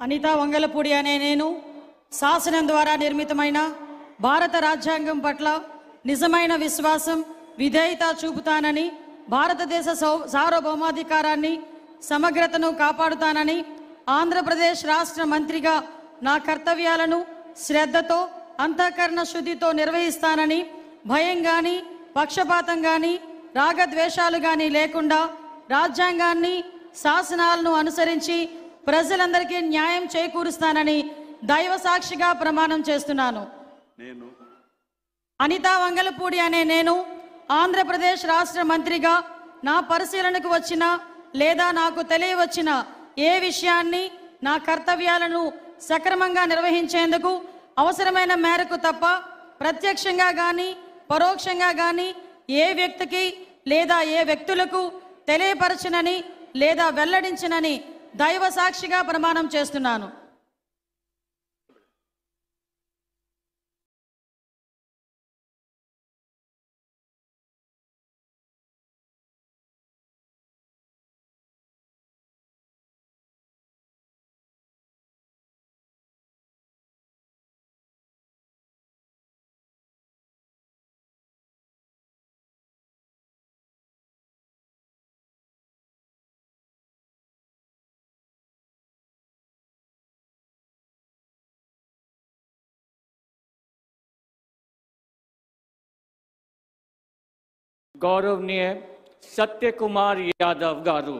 అనితా వంగలపూడి అనే నేను శాసనం ద్వారా నిర్మితమైన భారత రాజ్యాంగం పట్ల నిజమైన విశ్వాసం విధేయత చూపుతానని, భారతదేశ సార్వభౌమాధికారాన్ని సమగ్రతను కాపాడుతానని, ఆంధ్రప్రదేశ్ రాష్ట్ర మంత్రిగా నా కర్తవ్యాలను శ్రద్ధతో అంతఃకరణ శుద్ధితో నిర్వహిస్తానని, భయం కానీ పక్షపాతం కానీ రాగద్వేషాలు కానీ లేకుండా రాజ్యాంగాన్ని శాసనాలను అనుసరించి ప్రజలందరికీ న్యాయం చేకూరుస్తానని దైవ సాక్షిగా ప్రమాణం చేస్తున్నాను. అనితా వంగలపూడి అనే నేను ఆంధ్రప్రదేశ్ రాష్ట్ర మంత్రిగా నా పరిశీలనకు వచ్చిన లేదా నాకు తెలియవచ్చిన ఏ విషయాన్ని నా కర్తవ్యాలను సక్రమంగా నిర్వహించేందుకు అవసరమైన మేరకు తప్ప ప్రత్యక్షంగా కానీ పరోక్షంగా కానీ ఏ వ్యక్తికి లేదా ఏ వ్యక్తులకు తెలియపరచనని లేదా వెల్లడించనని దైవ సాక్షిగా ప్రమాణం చేస్తున్నాను. गौरवनीय सत्य कुमार यादव गारू।